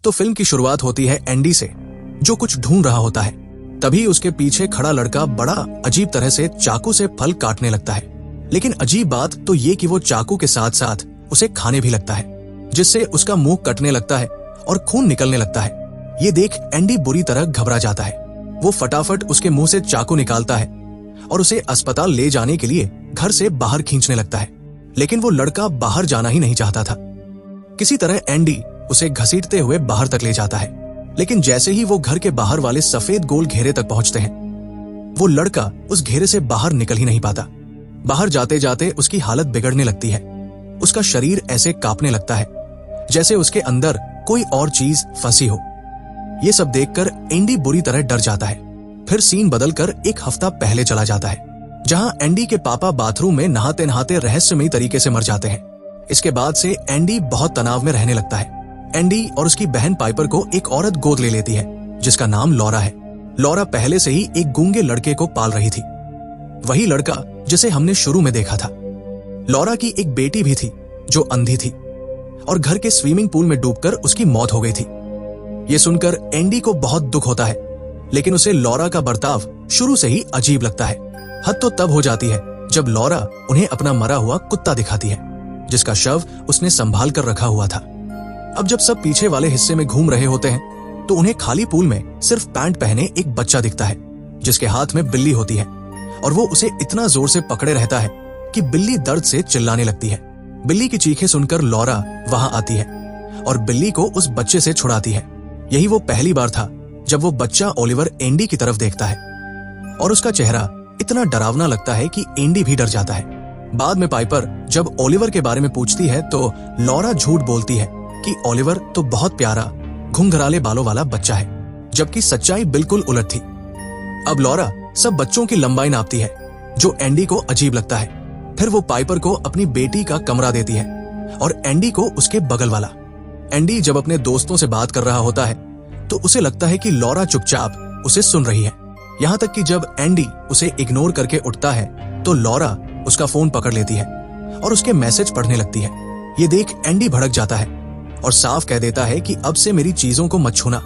तो फिल्म की शुरुआत होती है एंडी से, जो कुछ ढूंढ रहा होता है। तभी उसके पीछे खड़ा लड़का बड़ा अजीब तरह से चाकू से फल काटने लगता है। लेकिन अजीब बात तो ये कि वो चाकू के साथ साथ उसे खाने भी लगता है, जिससे उसका मुंह कटने लगता है और खून निकलने लगता है। ये देख एंडी बुरी तरह घबरा जाता है। वो फटाफट उसके मुंह से चाकू निकालता है और उसे अस्पताल ले जाने के लिए घर से बाहर खींचने लगता है। लेकिन वो लड़का बाहर जाना ही नहीं चाहता था। किसी तरह एंडी उसे घसीटते हुए बाहर तक ले जाता है। लेकिन जैसे ही वो घर के बाहर वाले सफेद गोल घेरे तक पहुंचते हैं, वो लड़का उस घेरे से बाहर निकल ही नहीं पाता। बाहर जाते जाते उसकी हालत बिगड़ने लगती है। उसका शरीर ऐसे कांपने लगता है जैसे उसके अंदर कोई और चीज फंसी हो। ये सब देखकर एंडी बुरी तरह डर जाता है। फिर सीन बदलकर एक हफ्ता पहले चला जाता है, जहां एंडी के पापा बाथरूम में नहाते नहाते रहस्यमयी तरीके से मर जाते हैं। इसके बाद से एंडी बहुत तनाव में रहने लगता है। एंडी और उसकी बहन पाइपर को एक औरत गोद ले लेती है, जिसका नाम लॉरा है। लॉरा पहले से ही एक गूंगे लड़के को पाल रही थी, वही लड़का जिसे हमने शुरू में देखा था। लॉरा की एक बेटी भी थी जो अंधी थी और घर के स्विमिंग पूल में डूबकर उसकी मौत हो गई थी। ये सुनकर एंडी को बहुत दुख होता है, लेकिन उसे लॉरा का बर्ताव शुरू से ही अजीब लगता है। हद तो तब हो जाती है जब लॉरा उन्हें अपना मरा हुआ कुत्ता दिखाती है, जिसका शव उसने संभाल कर रखा हुआ था। अब जब सब पीछे वाले हिस्से में घूम रहे होते हैं, तो उन्हें खाली पूल में सिर्फ पैंट पहने एक बच्चा दिखता है, जिसके हाथ में बिल्ली होती है और वो उसे इतना जोर से पकड़े रहता है कि बिल्ली दर्द से चिल्लाने लगती है। बिल्ली की चीखें सुनकर लॉरा वहां आती है और बिल्ली को उस बच्चे से छुड़ाती है। यही वो पहली बार था जब वो बच्चा ओलिवर एंडी की तरफ देखता है और उसका चेहरा इतना डरावना लगता है कि एंडी भी डर जाता है। बाद में पाइपर जब ओलिवर के बारे में पूछती है तो लॉरा झूठ बोलती है कि ओलिवर तो बहुत प्यारा घुंघराले बालों वाला बच्चा है, जबकि सच्चाई बिल्कुल उलट थी। अब लॉरा सब बच्चों की लंबाई नापती है, जो एंडी को अजीब लगता है। फिर वो पाइपर को अपनी बेटी का कमरा देती है और एंडी को उसके बगल वाला। एंडी जब अपने दोस्तों से बात कर रहा होता है तो उसे लगता है कि लॉरा चुपचाप उसे सुन रही है। यहाँ तक कि जब एंडी उसे इग्नोर करके उठता है तो लॉरा उसका फोन पकड़ लेती है और उसके मैसेज पढ़ने लगती है। ये देख एंडी भड़क जाता है और साफ कह देता है कि अब से मेरी चीजों को मत छूना।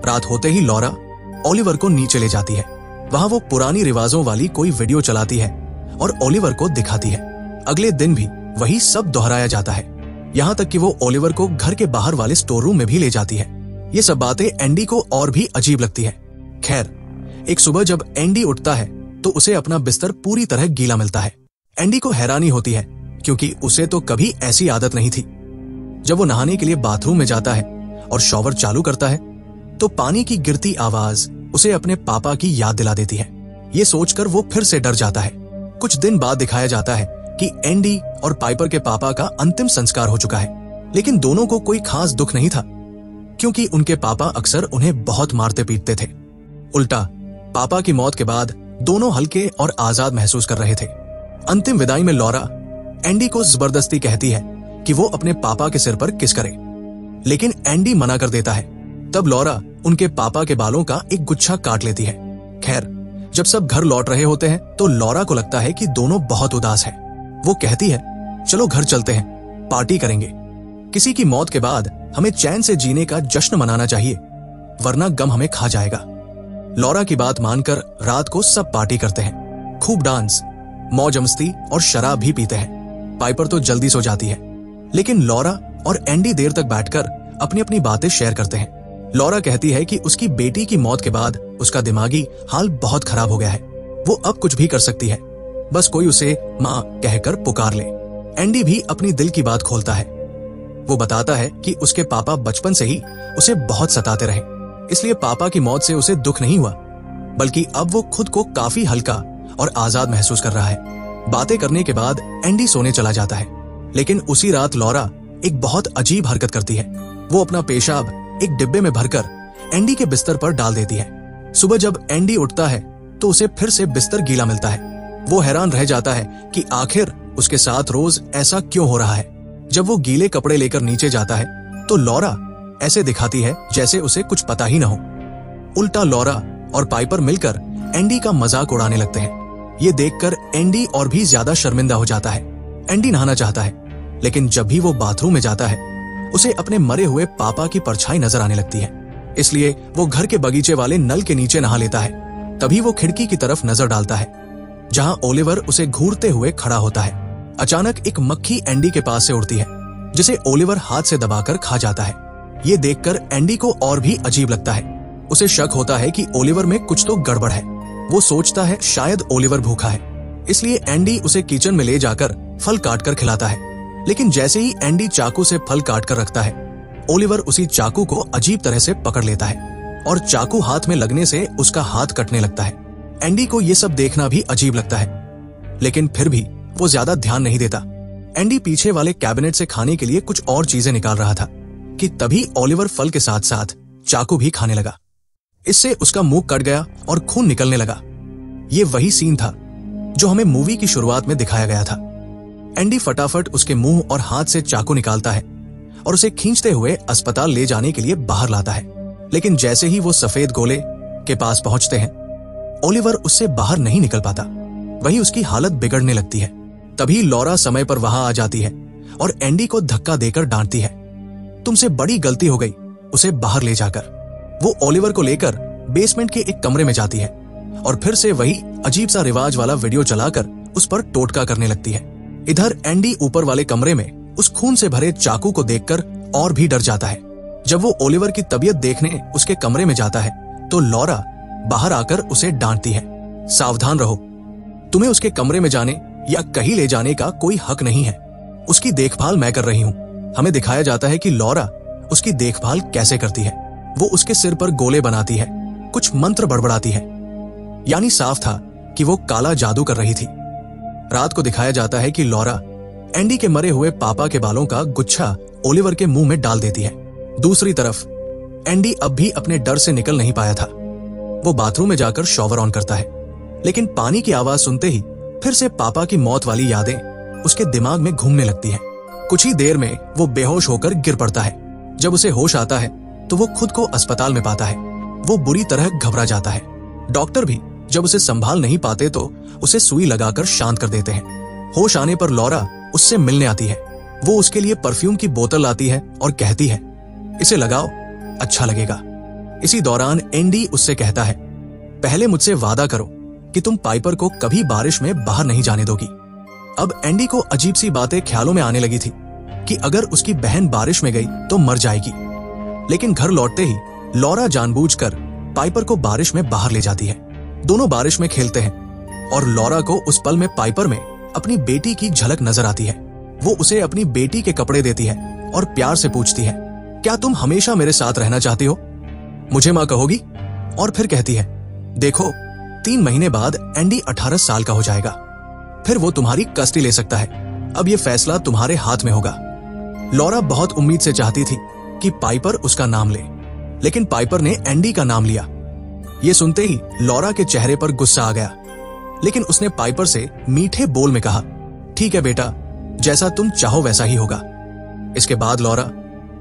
रात होते ही लॉरा ओलिवर को नीचे ले जाती है। वहां वो पुरानी रिवाजों वाली कोई वीडियो चलाती है और ओलिवर को दिखाती है। अगले दिन भी वही सब दोहराया जाता है, यहाँ तक कि वो ओलिवर को घर के बाहर वाले स्टोर रूम में भी ले जाती है। ये सब बातें एंडी को और भी अजीब लगती है। खैर, एक सुबह जब एंडी उठता है तो उसे अपना बिस्तर पूरी तरह गीला मिलता है। एंडी को हैरानी होती है, क्योंकि उसे तो कभी ऐसी आदत नहीं थी। जब वो नहाने के लिए बाथरूम में जाता है और शॉवर चालू करता है तो पानी की गिरती आवाज उसे अपने पापा की याद दिला देती है। ये सोचकर वो फिर से डर जाता है। कुछ दिन बाद दिखाया जाता है कि एंडी और पाइपर के पापा का अंतिम संस्कार हो चुका है। लेकिन दोनों को कोई खास दुख नहीं था, क्योंकि उनके पापा अक्सर उन्हें बहुत मारते पीटते थे। उल्टा पापा की मौत के बाद दोनों हल्के और आजाद महसूस कर रहे थे। अंतिम विदाई में लॉरा एंडी को जबरदस्ती कहती है कि वो अपने पापा के सिर पर किस करे, लेकिन एंडी मना कर देता है। तब लॉरा उनके पापा के बालों का एक गुच्छा काट लेती है। खैर, जब सब घर लौट रहे होते हैं तो लॉरा को लगता है कि दोनों बहुत उदास हैं। वो कहती है, चलो घर चलते हैं, पार्टी करेंगे। किसी की मौत के बाद हमें चैन से जीने का जश्न मनाना चाहिए, वरना गम हमें खा जाएगा। लॉरा की बात मानकर रात को सब पार्टी करते हैं। खूब डांस, मौज मस्ती और शराब भी पीते हैं। पाइपर तो जल्दी सो जाती है, लेकिन लॉरा और एंडी देर तक बैठकर अपनी अपनी बातें शेयर करते हैं। लॉरा कहती है कि उसकी बेटी की मौत के बाद उसका दिमागी हाल बहुत खराब हो गया है। वो अब कुछ भी कर सकती है, बस कोई उसे माँ कहकर पुकार ले। एंडी भी अपनी दिल की बात खोलता है। वो बताता है कि उसके पापा बचपन से ही उसे बहुत सताते रहे, इसलिए पापा की मौत से उसे दुख नहीं हुआ, बल्कि अब वो खुद को काफी हल्का और आजाद महसूस कर रहा है। बातें करने के बाद एंडी सोने चला जाता है, लेकिन उसी रात लॉरा एक बहुत अजीब हरकत करती है। वो अपना पेशाब एक डिब्बे में भरकर एंडी के बिस्तर पर डाल देती है। सुबह जब एंडी उठता है तो उसे फिर से बिस्तर गीला मिलता है। वो हैरान रह जाता है कि आखिर उसके साथ रोज ऐसा क्यों हो रहा है। जब वो गीले कपड़े लेकर नीचे जाता है तो लॉरा ऐसे दिखाती है जैसे उसे कुछ पता ही न हो। उल्टा लॉरा और पाइपर मिलकर एंडी का मजाक उड़ाने लगते हैं। ये देखकर एंडी और भी ज्यादा शर्मिंदा हो जाता है। एंडी नहाना चाहता है, लेकिन जब भी वो बाथरूम में जाता है उसे अपने मरे हुए पापा की परछाई नजर आने लगती है। इसलिए वो घर के बगीचे वाले नल के नीचे नहा लेता है। तभी वो खिड़की की तरफ नजर डालता है, जहां ओलिवर उसे घूरते हुए खड़ा होता है। अचानक एक मक्खी एंडी के पास से उड़ती है, जिसे ओलिवर हाथ से दबाकर खा जाता है। ये देखकर एंडी को और भी अजीब लगता है। उसे शक होता है कि ओलिवर में कुछ तो गड़बड़ है। वो सोचता है शायद ओलिवर भूखा है, इसलिए एंडी उसे किचन में ले जाकर फल काटकर खिलाता है। लेकिन जैसे ही एंडी चाकू से फल काटकर रखता है, ओलिवर उसी चाकू को अजीब तरह से पकड़ लेता है और चाकू हाथ में लगने से उसका हाथ कटने लगता है। एंडी को ये सब देखना भी अजीब लगता है, लेकिन फिर भी वो ज्यादा ध्यान नहीं देता। एंडी पीछे वाले कैबिनेट से खाने के लिए कुछ और चीजें निकाल रहा था कि तभी ओलिवर फल के साथ साथ चाकू भी खाने लगा। इससे उसका मुंह कट गया और खून निकलने लगा। ये वही सीन था जो हमें मूवी की शुरुआत में दिखाया गया था। एंडी फटाफट उसके मुंह और हाथ से चाकू निकालता है और उसे खींचते हुए अस्पताल ले जाने के लिए बाहर लाता है। लेकिन जैसे ही वो सफेद गोले के पास पहुंचते हैं, ओलिवर उससे बाहर नहीं निकल पाता। वही उसकी हालत बिगड़ने लगती है। तभी लॉरा समय पर वहां आ जाती है और एंडी को धक्का देकर डांटती है, तुमसे बड़ी गलती हो गई उसे बाहर ले जाकर। वो ओलिवर को लेकर बेसमेंट के एक कमरे में जाती है और फिर से वही अजीब सा रिवाज वाला वीडियो चलाकर उस पर टोटका करने लगती है। इधर एंडी ऊपर वाले कमरे में उस खून से भरे चाकू को देखकर और भी डर जाता है। जब वो ओलिवर की तबीयत देखने उसके कमरे में जाता है तो लॉरा बाहर आकर उसे डांटती है, सावधान रहो, तुम्हें उसके कमरे में जाने या कहीं ले जाने का कोई हक नहीं है। उसकी देखभाल मैं कर रही हूँ। हमें दिखाया जाता है कि लॉरा उसकी देखभाल कैसे करती है। वो उसके सिर पर गोले बनाती है, कुछ मंत्र बड़बड़ाती है, यानी साफ था कि वो काला जादू कर रही थी। रात को दिखाया जाता है कि लॉरा एंडी के मरे हुए पापा के बालों का गुच्छा ओलिवर के मुंह में डाल देती है। दूसरी तरफ एंडी अब भी अपने डर से निकल नहीं पाया था। वो बाथरूम में जाकर शॉवर ऑन करता है, लेकिन पानी की आवाज सुनते ही फिर से पापा की मौत वाली यादें उसके दिमाग में घूमने लगती हैं। कुछ ही देर में वो बेहोश होकर गिर पड़ता है। जब उसे होश आता है तो वो खुद को अस्पताल में पाता है। वो बुरी तरह घबरा जाता है। डॉक्टर भी जब उसे संभाल नहीं पाते तो उसे सुई लगाकर शांत कर देते हैं। होश आने पर लॉरा उससे मिलने आती है। वो उसके लिए परफ्यूम की बोतल लाती है और कहती है, इसे लगाओ, अच्छा लगेगा। इसी दौरान एंडी उससे कहता है, पहले मुझसे वादा करो कि तुम पाइपर को कभी बारिश में बाहर नहीं जाने दोगी। अब एंडी को अजीब सी बातें ख्यालों में आने लगी थी कि अगर उसकी बहन बारिश में गई तो मर जाएगी। लेकिन घर लौटते ही लॉरा जानबूझकर पाइपर को बारिश में बाहर ले जाती है। दोनों बारिश में खेलते हैं और लॉरा को उस पल में पाइपर में अपनी बेटी की झलक नजर आती है। वो उसे अपनी बेटी के कपड़े देती है और प्यार से पूछती है, क्या तुम हमेशा मेरे साथ रहना चाहती हो? मुझे मां कहोगी? और फिर कहती है, देखो 3 महीने बाद एंडी 18 साल का हो जाएगा, फिर वो तुम्हारी कस्टडी ले सकता है। अब ये फैसला तुम्हारे हाथ में होगा। लॉरा बहुत उम्मीद से चाहती थी कि पाइपर उसका नाम ले, लेकिन पाइपर ने एंडी का नाम लिया। ये सुनते ही लॉरा के चेहरे पर गुस्सा आ गया, लेकिन उसने पाइपर से मीठे बोल में कहा, ठीक है बेटा, जैसा तुम चाहो वैसा ही होगा। इसके बाद लॉरा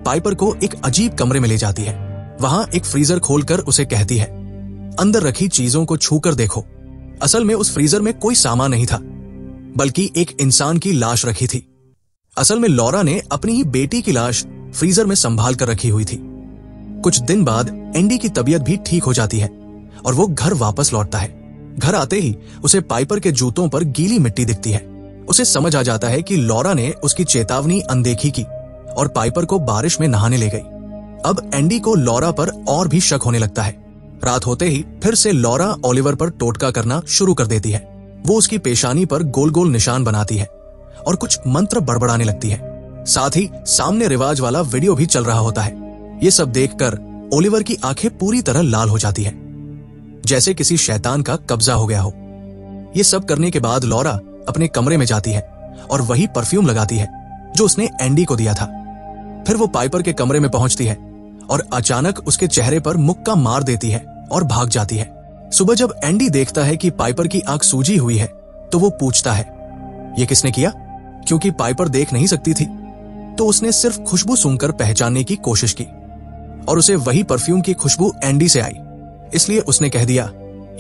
पाइपर को एक अजीब कमरे में ले जाती है। वहां एक फ्रीजर खोलकर उसे कहती है, अंदर रखी चीजों को छूकर देखो। असल में उस फ्रीजर में कोई सामान नहीं था, बल्कि एक इंसान की लाश रखी थी। असल में लॉरा ने अपनी ही बेटी की लाश फ्रीजर में संभाल कर रखी हुई थी। कुछ दिन बाद एंडी की तबीयत भी ठीक हो जाती है और वो घर वापस लौटता है। घर आते ही उसे पाइपर के जूतों पर गीली मिट्टी दिखती है। उसे समझ आ जाता है कि लॉरा ने उसकी चेतावनी अनदेखी की और पाइपर को बारिश में नहाने ले गई। अब एंडी को लॉरा पर और भी शक होने लगता है। रात होते ही फिर से लॉरा ओलिवर पर टोटका करना शुरू कर देती है। वो उसकी पेशानी पर गोल गोल निशान बनाती है और कुछ मंत्र बड़बड़ाने लगती है। साथ ही सामने रिवाज वाला वीडियो भी चल रहा होता है। ये सब देखकर ओलिवर की आंखें पूरी तरह लाल हो जाती है, जैसे किसी शैतान का कब्जा हो गया हो। ये सब करने के बाद लॉरा अपने कमरे में जाती है और वही परफ्यूम लगाती है जो उसने एंडी को दिया था। फिर वो पाइपर के कमरे में पहुंचती है और अचानक उसके चेहरे पर मुक्का मार देती है और भाग जाती है। सुबह जब एंडी देखता है कि पाइपर की आंख सूजी हुई है तो वो पूछता है, ये किसने किया? क्योंकि पाइपर देख नहीं सकती थी तो उसने सिर्फ खुशबू सूंघकर पहचानने की कोशिश की और उसे वही परफ्यूम की खुशबू एंडी से आई, इसलिए उसने कह दिया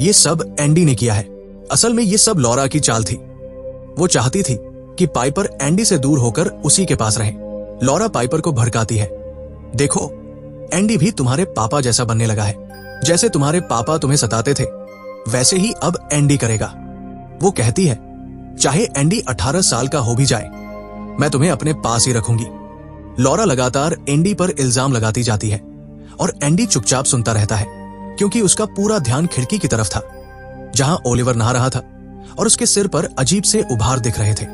ये सब एंडी ने किया है। असल में ये सब लॉरा की चाल थी। वो चाहती थी कि पाइपर एंडी से दूर होकर उसी के पास रहे, लॉरा पाइपर को भड़काती है, देखो एंडी भी तुम्हारे पापा जैसा बनने लगा है। जैसे तुम्हारे पापा तुम्हें सताते थे वैसे ही अब एंडी करेगा। वो कहती है, चाहे एंडी 18 साल का हो भी जाए, मैं तुम्हें अपने पास ही रखूंगी। लॉरा लगातार एंडी पर इल्जाम लगाती जाती है और एंडी चुपचाप सुनता रहता है, क्योंकि उसका पूरा ध्यान खिड़की की तरफ था जहां ओलिवर नहा रहा था और उसके सिर पर अजीब से उभार दिख रहे थे।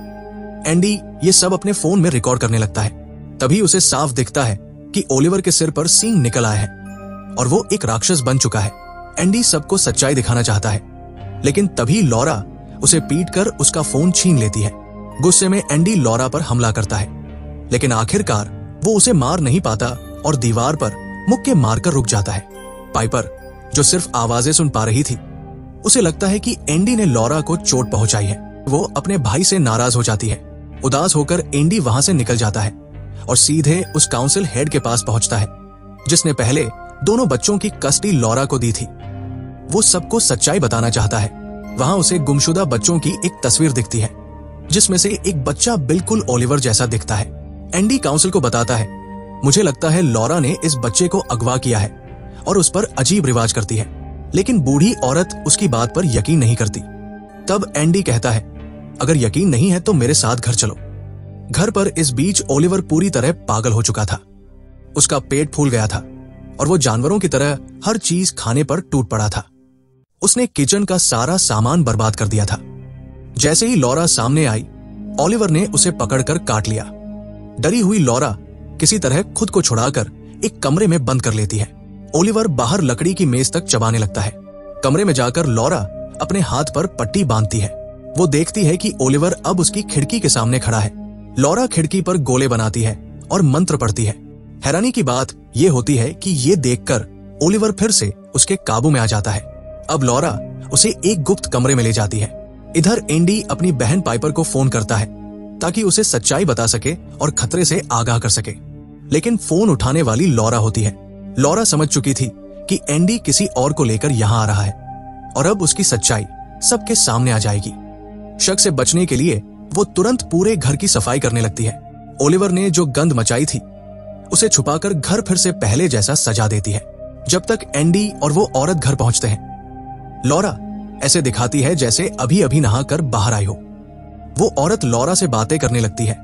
एंडी ये सब अपने फोन में रिकॉर्ड करने लगता है। तभी उसे साफ दिखता है कि ओलिवर के सिर पर सींग निकल आए हैं और वो एक राक्षस बन चुका है। एंडी सबको सच्चाई दिखाना चाहता है, लेकिन तभी लॉरा उसे पीटकर उसका फोन छीन लेती है। गुस्से में एंडी लॉरा पर हमला करता है, लेकिन आखिरकार वो उसे मार नहीं पाता और दीवार पर मुक्के मारकर रुक जाता है। पाइपर, जो सिर्फ आवाजें सुन पा रही थी, उसे लगता है कि एंडी ने लॉरा को चोट पहुंचाई है। वो अपने भाई से नाराज हो जाती है। उदास होकर एंडी वहां से निकल जाता है और सीधे उस काउंसिल हेड के पास पहुंचता है जिसने पहले दोनों बच्चों की कस्टडी लॉरा को दी थी। वो सबको सच्चाई बताना चाहता है। वहां उसे गुमशुदा बच्चों की एक तस्वीर दिखती है जिसमें से एक बच्चा बिल्कुल ओलिवर जैसा दिखता है। एंडी काउंसिल को बताता है, मुझे लगता है लॉरा ने इस बच्चे को अगवा किया है और उस पर अजीब रिवाज करती है, लेकिन बूढ़ी औरत उसकी बात पर यकीन नहीं करती। तब एंडी कहता है, अगर यकीन नहीं है तो मेरे साथ घर चलो। घर पर इस बीच ओलिवर पूरी तरह पागल हो चुका था। उसका पेट फूल गया था और वो जानवरों की तरह हर चीज खाने पर टूट पड़ा था। उसने किचन का सारा सामान बर्बाद कर दिया था। जैसे ही लॉरा सामने आई, ओलिवर ने उसे पकड़कर काट लिया। डरी हुई लॉरा किसी तरह खुद को छुड़ाकर एक कमरे में बंद कर लेती है। ओलिवर बाहर लकड़ी की मेज तक चबाने लगता है। कमरे में जाकर लॉरा अपने हाथ पर पट्टी बांधती है। वो देखती है कि ओलिवर अब उसकी खिड़की के सामने खड़ा है। लॉरा खिड़की पर गोले बनाती है और मंत्र पढ़ती है। हैरानी की बात यह होती है कि ये देखकर ओलिवर फिर से उसके काबू में आ जाता है। अब लॉरा उसे एक गुप्त कमरे में ले जाती है। इधर एंडी अपनी बहन पाइपर को फोन करता है ताकि उसे सच्चाई बता सके और खतरे से आगाह कर सके, लेकिन फोन उठाने वाली लॉरा होती है। लॉरा समझ चुकी थी कि एंडी किसी और को लेकर यहाँ आ रहा है और अब उसकी सच्चाई सबके सामने आ जाएगी। शक से बचने के लिए वो तुरंत पूरे घर की सफाई करने लगती है। ओलिवर ने जो गंद मचाई थी उसे छुपाकर घर फिर से पहले जैसा सजा देती है। जब तक एंडी और वो औरत घर पहुंचते हैं, लॉरा ऐसे दिखाती है जैसे अभी अभी नहाकर बाहर आई हो। वो औरत लॉरा से बातें करने लगती है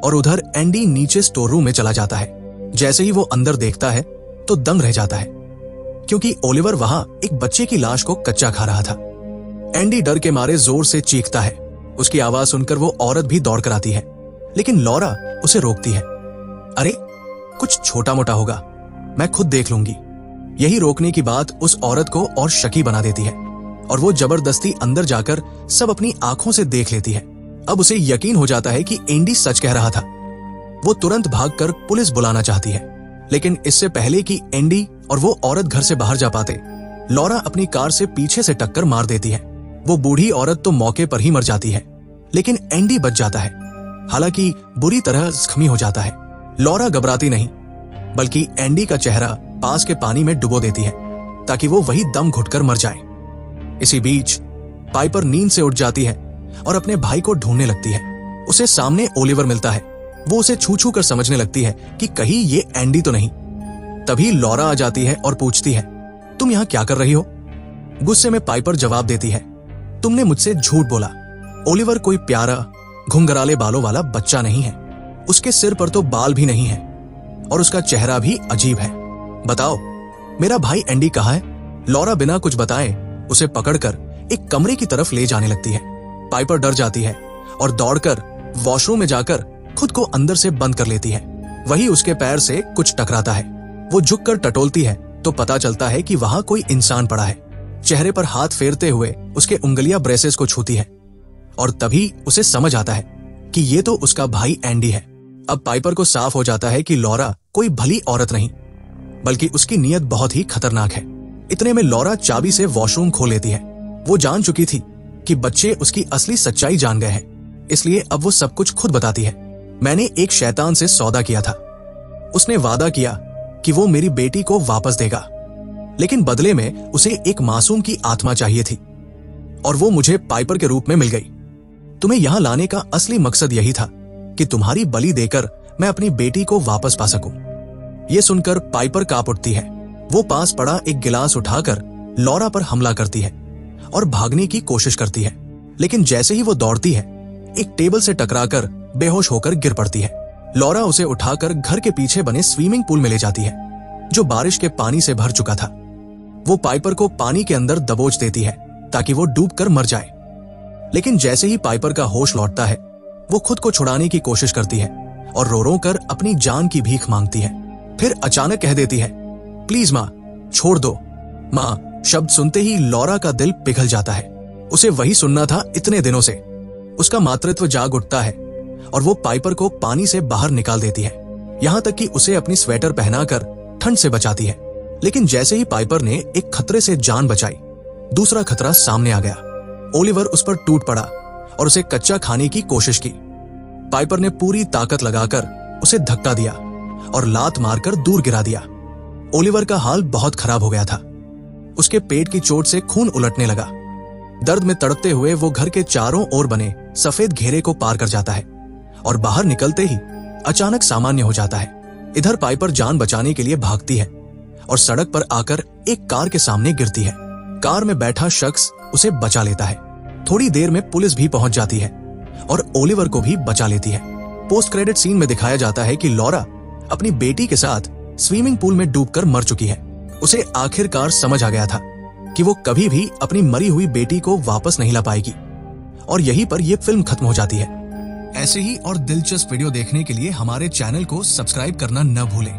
और उधर एंडी नीचे स्टोर रूम में चला जाता है। जैसे ही वो अंदर देखता है तो दंग रह जाता है, क्योंकि ओलिवर वहां एक बच्चे की लाश को कच्चा खा रहा था। एंडी डर के मारे जोर से चीखता है। उसकी आवाज सुनकर वो औरत भी दौड़ कर आती है, लेकिन लॉरा उसे रोकती है। अरे कुछ छोटा मोटा होगा, मैं खुद देख लूंगी। यही रोकने की बात उस औरत को और शकी बना देती है और वो जबरदस्ती अंदर जाकर सब अपनी आंखों से देख लेती है। अब उसे यकीन हो जाता है कि एंडी सच कह रहा था। वो तुरंत भागकर पुलिस बुलाना चाहती है, लेकिन इससे पहले कि एंडी और वो औरत घर से बाहर जा पाते, लॉरा अपनी कार से पीछे से टक्कर मार देती है। वो बूढ़ी औरत तो मौके पर ही मर जाती है, लेकिन एंडी बच जाता है, हालांकि बुरी तरह जख्मी हो जाता है। लॉरा घबराती नहीं, बल्कि एंडी का चेहरा पास के पानी में डुबो देती है ताकि वो वही दम घुटकर मर जाए। इसी बीच पाइपर नींद से उठ जाती है और अपने भाई को ढूंढने लगती है। उसे सामने ओलिवर मिलता है। वो उसे छू छू कर समझने लगती है कि कहीं ये एंडी तो नहीं। तभी लॉरा आ जाती है और पूछती है, तुम यहाँ क्या कर रही हो? गुस्से में पाइपर जवाब देती है, तुमने मुझसे झूठ बोला। ओलिवर कोई प्यारा घुंघराले बालों वाला बच्चा नहीं है। उसके सिर पर तो बाल भी नहीं है और उसका चेहरा भी अजीब है। बताओ, मेरा भाई एंडी कहाँ है? लॉरा बिना कुछ बताए उसे पकड़कर एक कमरे की तरफ ले जाने लगती है। पाइपर डर जाती है और दौड़कर वॉशरूम में जाकर खुद को अंदर से बंद कर लेती है। वही उसके पैर से कुछ टकराता है। वो झुककर टटोलती है तो पता चलता है कि वहां कोई इंसान पड़ा है। चेहरे पर हाथ फेरते हुए उसके उंगलियां ब्रेसेस को छूती है और तभी उसे समझ आता है कि ये तो उसका भाई एंडी है। अब पाइपर को साफ हो जाता है कि लॉरा कोई भली औरत नहीं, बल्कि उसकी नीयत बहुत ही खतरनाक है। इतने में लॉरा चाबी से वॉशरूम खोल लेती है। वो जान चुकी थी कि बच्चे उसकी असली सच्चाई जान गए हैं, इसलिए अब वो सब कुछ खुद बताती है। मैंने एक शैतान से सौदा किया था। उसने वादा किया कि वो मेरी बेटी को वापस देगा, लेकिन बदले में उसे एक मासूम की आत्मा चाहिए थी और वो मुझे पाइपर के रूप में मिल गई। तुम्हें यहां लाने का असली मकसद यही था कि तुम्हारी बलि देकर मैं अपनी बेटी को वापस पा सकूं। ये सुनकर पाइपर कांप उठती है। वो पास पड़ा एक गिलास उठाकर लॉरा पर हमला करती है और भागने की कोशिश करती है, लेकिन जैसे ही वो दौड़ती है एक टेबल से टकराकर बेहोश होकर गिर पड़ती है। लॉरा उसे उठाकर घर के पीछे बने स्विमिंग पूल में ले जाती है, जो बारिश के पानी से भर चुका था। वो पाइपर को पानी के अंदर दबोच देती है ताकि वो डूबकर मर जाए, लेकिन जैसे ही पाइपर का होश लौटता है वो खुद को छुड़ाने की कोशिश करती है और रो रो कर अपनी जान की भीख मांगती है। फिर अचानक कह देती है, प्लीज माँ, छोड़ दो। माँ शब्द सुनते ही लॉरा का दिल पिघल जाता है। उसे वही सुनना था इतने दिनों से। उसका मातृत्व जाग उठता है और वो पाइपर को पानी से बाहर निकाल देती है, यहाँ तक कि उसे अपनी स्वेटर पहनाकर ठंड से बचाती है। लेकिन जैसे ही पाइपर ने एक खतरे से जान बचाई, दूसरा खतरा सामने आ गया। ओलिवर उस पर टूट पड़ा और उसे कच्चा खाने की कोशिश की। पाइपर ने पूरी ताकत लगाकर उसे धक्का दिया और लात मारकर दूर गिरा दिया। ओलिवर का हाल बहुत खराब हो गया था। उसके पेट की चोट से खून उलटने लगा। दर्द में तड़पते हुए वो घर के चारों ओर बने सफेद घेरे को पार कर जाता है और बाहर निकलते ही अचानक सामान्य हो जाता है। इधर पाइपर जान बचाने के लिए भागती है और सड़क पर आकर एक कार के सामने गिरती है। कार में बैठा शख्स उसे बचा लेता है। थोड़ी देर में पुलिस भी पहुंच जाती है और ओलिवर को भी बचा लेती है। पोस्ट क्रेडिट सीन में दिखाया जाता है कि लॉरा अपनी बेटी के साथ स्विमिंग पूल में डूबकर मर चुकी है। उसे आखिरकार समझ आ गया था कि वो कभी भी अपनी मरी हुई बेटी को वापस नहीं ला पाएगी, और यहीं पर यह फिल्म खत्म हो जाती है। ऐसे ही और दिलचस्प वीडियो देखने के लिए हमारे चैनल को सब्सक्राइब करना न भूलें।